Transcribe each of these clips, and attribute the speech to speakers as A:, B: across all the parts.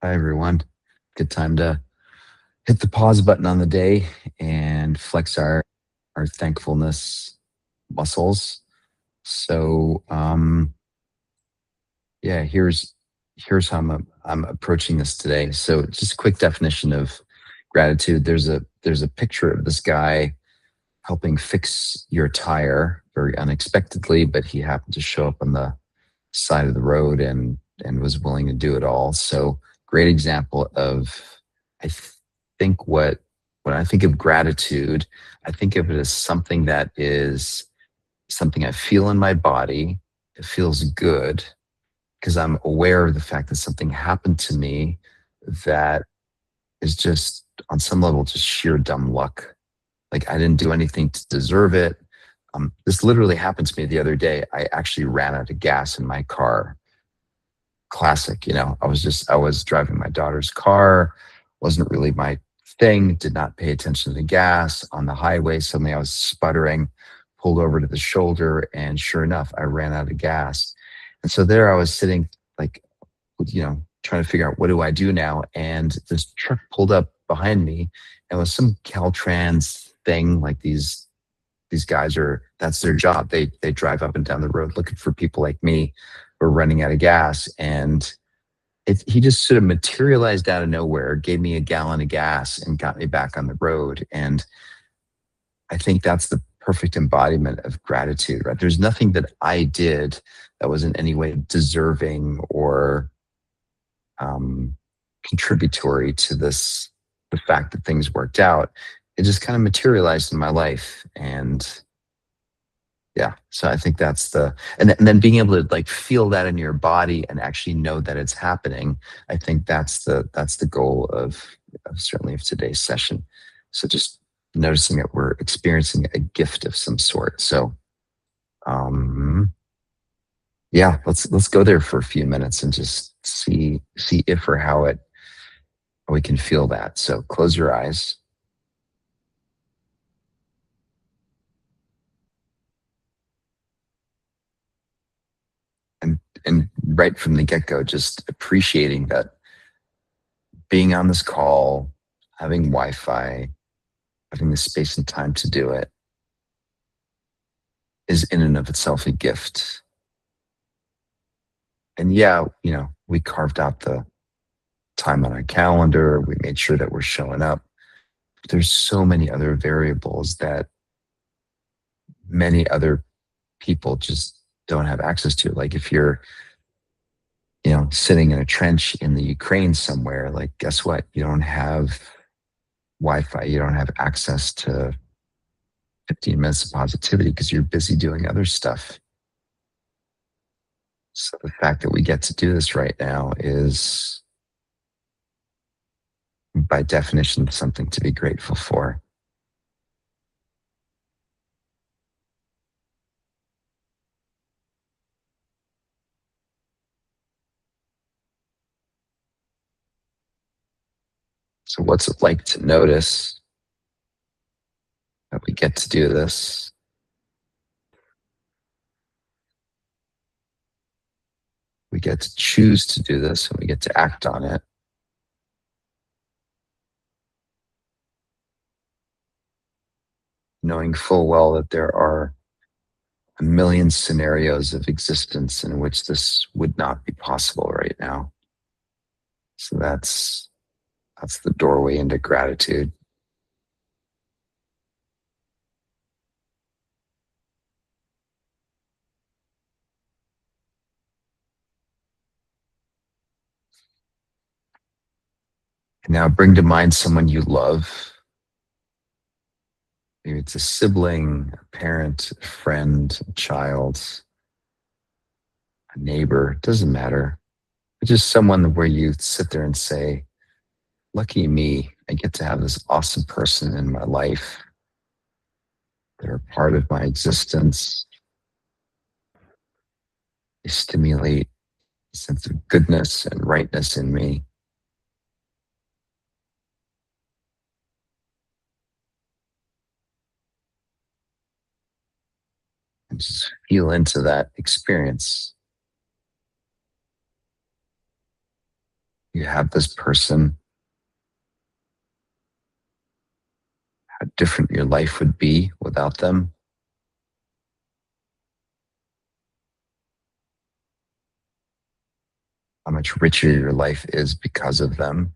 A: Hi, everyone. Good time to hit the pause button on the day and flex our thankfulness muscles. So, yeah, here's how I'm approaching this today. So, just a quick definition of gratitude. There's a picture of this guy helping fix your tire very unexpectedly, but he happened to show up on the side of the road and was willing to do it all. So great example of I think when I think of gratitude, I think of it as something that is something I feel in my body. It feels good because I'm aware of the fact that something happened to me that is just on some level just sheer dumb luck. Like I didn't do anything to deserve it. This literally happened to me the other day. I actually ran out of gas in my car. Classic, I was driving my daughter's car, wasn't really my thing, did not pay attention to the gas on the highway. Suddenly I was sputtering, pulled over to the shoulder, and sure enough, I ran out of gas. And so there I was sitting, like, trying to figure out what do I do now. And this truck pulled up behind me and was some Caltrans thing, like these guys are that's their job. They drive up and down the road looking for people like me who are running out of gas. And he just sort of materialized out of nowhere, gave me a gallon of gas and got me back on the road. And I think that's the perfect embodiment of gratitude, right? There's nothing that I did that was in any way deserving or um, contributory to the fact that things worked out. It just kind of materialized in my life. And yeah, so I think that's and then being able to like feel that in your body and actually know that it's happening. I think that's the goal of certainly of today's session. So just noticing that we're experiencing a gift of some sort. So um yeah, let's go there for a few minutes and just see if or how it we can feel that. So close your eyes and and right from the get-go, just appreciating that being on this call, having Wi-Fi, having the space and time to do it is in and of itself a gift. And yeah, we carved out the time on our calendar. We made sure that we're showing up. But there's so many other variables that many other people just don't have access to. Like if you're, sitting in a trench in the Ukraine somewhere, like guess what? You don't have Wi-Fi. You don't have access to 15 minutes of positivity because you're busy doing other stuff. So the fact that we get to do this right now is, by definition, something to be grateful for. So, what's it like to notice that we get to do this? We get to choose to do this and we get to act on it, knowing full well that there are a million scenarios of existence in which this would not be possible right now. So that's the doorway into gratitude. And now bring to mind someone you love. Maybe it's a sibling, a parent, a friend, a child, a neighbor, it doesn't matter. But just someone where you sit there and say, lucky me, I get to have this awesome person in my life. They're a part of my existence. They stimulate a sense of goodness and rightness in me. And just feel into that experience. You have this person, how different your life would be without them, how much richer your life is because of them.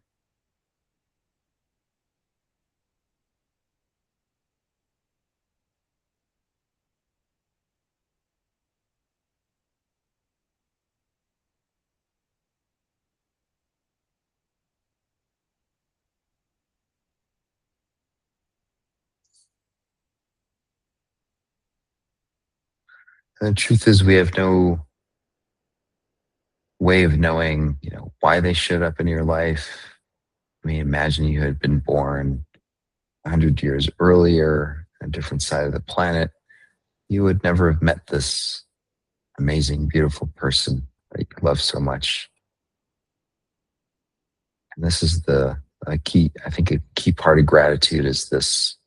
A: And the truth is, we have no way of knowing, why they showed up in your life. I mean, imagine you had been born 100 years earlier, on a different side of the planet. You would never have met this amazing, beautiful person that you love so much. And this is the a key, I think a key part of gratitude is this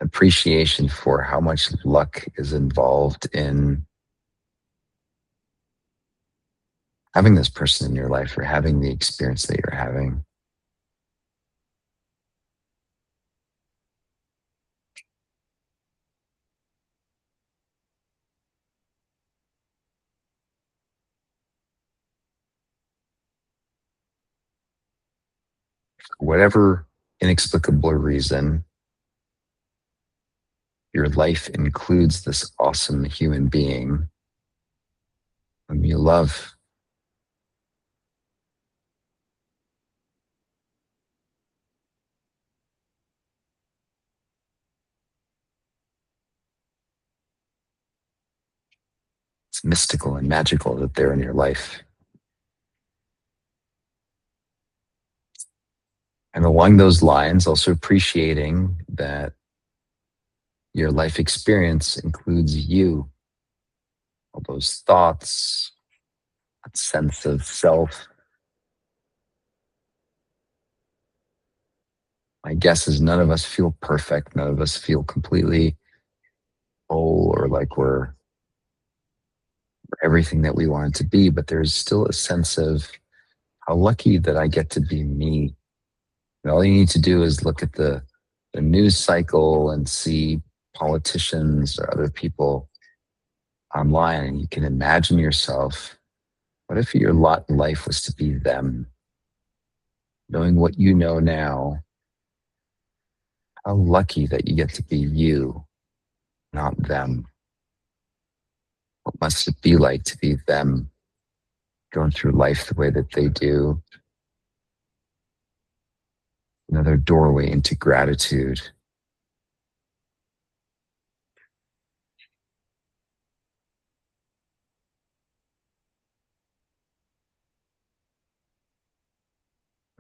A: appreciation for how much luck is involved in having this person in your life or having the experience that you're having. For whatever inexplicable reason, your life includes this awesome human being whom you love. It's mystical and magical that they're in your life. And along those lines, also appreciating that your life experience includes you, all those thoughts, that sense of self. My guess is none of us feel perfect. None of us feel completely whole or like we're everything that we want it to be, but there's still a sense of how lucky that I get to be me. And all you need to do is look at the news cycle and see politicians or other people online, and you can imagine yourself. What if your lot in life was to be them? Knowing what you know now, how lucky that you get to be you, not them. What must it be like to be them, going through life the way that they do? Another doorway into gratitude.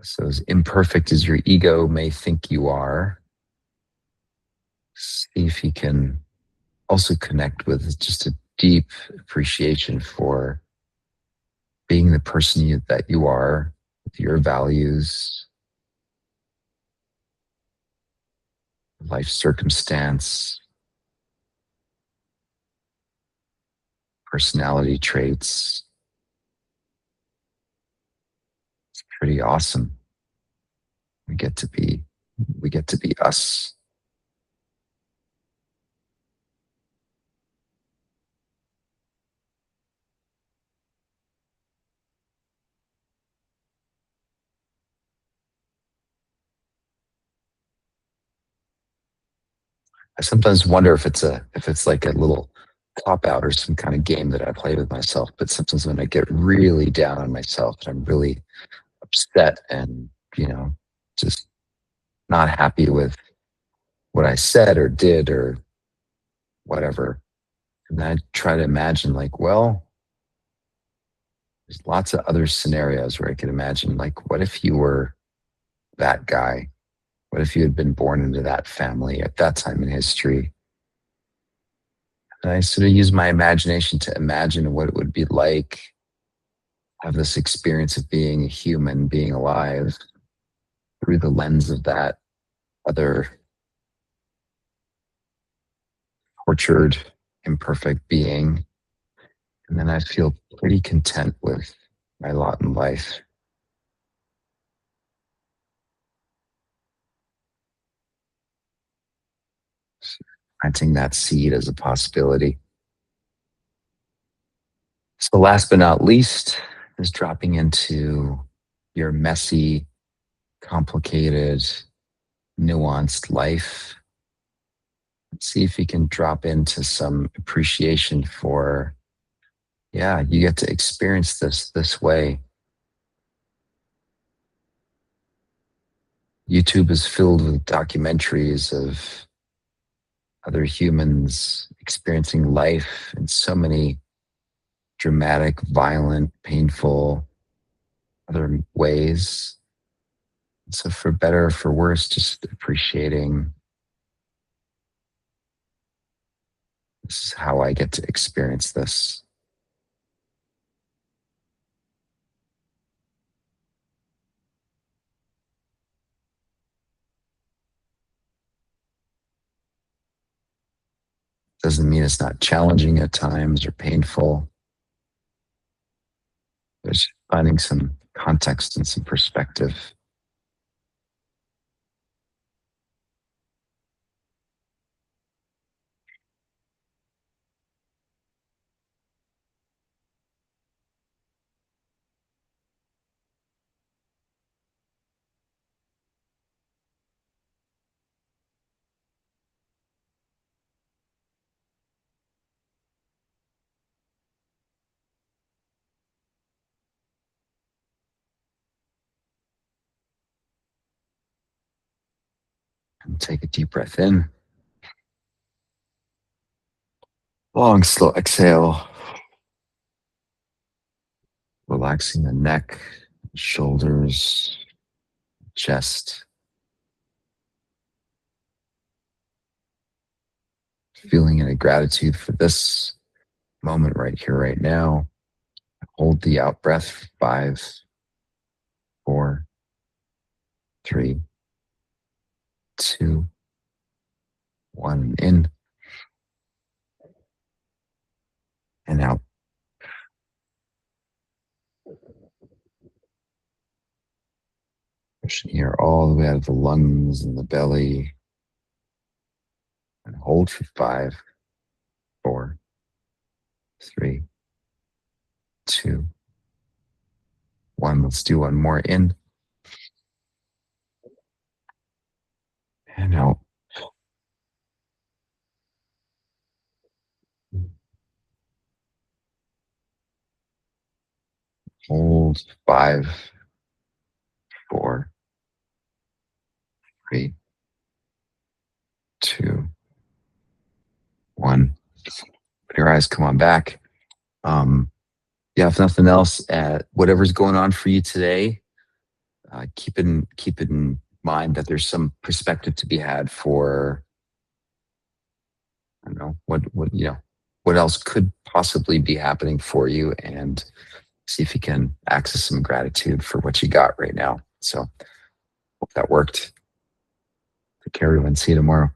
A: So, as imperfect as your ego may think you are, see if you can also connect with just a deep appreciation for being the person that you are, with your values, life circumstance, personality traits. It's pretty awesome. We get to be we get to be us. I sometimes wonder if it's like a little cop out or some kind of game that I play with myself. But sometimes when I get really down on myself and I'm really upset and just not happy with what I said or did or whatever, and I try to imagine like, well, there's lots of other scenarios where I could imagine like, what if you were that guy? What if you had been born into that family at that time in history? And I sort of use my imagination to imagine what it would be like, have this experience of being a human, being alive through the lens of that other tortured, imperfect being. And then I feel pretty content with my lot in life. planting that seed as a possibility. So, last but not least, is dropping into your messy, complicated, nuanced life. See if you can drop into some appreciation for, yeah, you get to experience this way. YouTube is filled with documentaries of other humans experiencing life in so many dramatic, violent, painful other ways. So, for better or for worse, just appreciating this is how I get to experience this. Doesn't mean it's not challenging at times or painful. Just finding some context and some perspective. And take a deep breath in. Long, slow exhale. Relaxing the neck, shoulders, chest. Feeling in a gratitude for this moment right here, right now. Hold the out breath for 5, 4, 3, 2, 1. In and out. Pushing here all the way out of the lungs and the belly. And hold for 5, 4, 3, 2, 1. Let's do one more. In and out. Hold 5, 4, 3, 2, 1. Put your eyes come on back. Yeah, if nothing else, whatever's going on for you today, keep in mind that there's some perspective to be had for, I don't know, what else could possibly be happening for you, and see if you can access some gratitude for what you got right now. So hope that worked. Take care, everyone. See you tomorrow.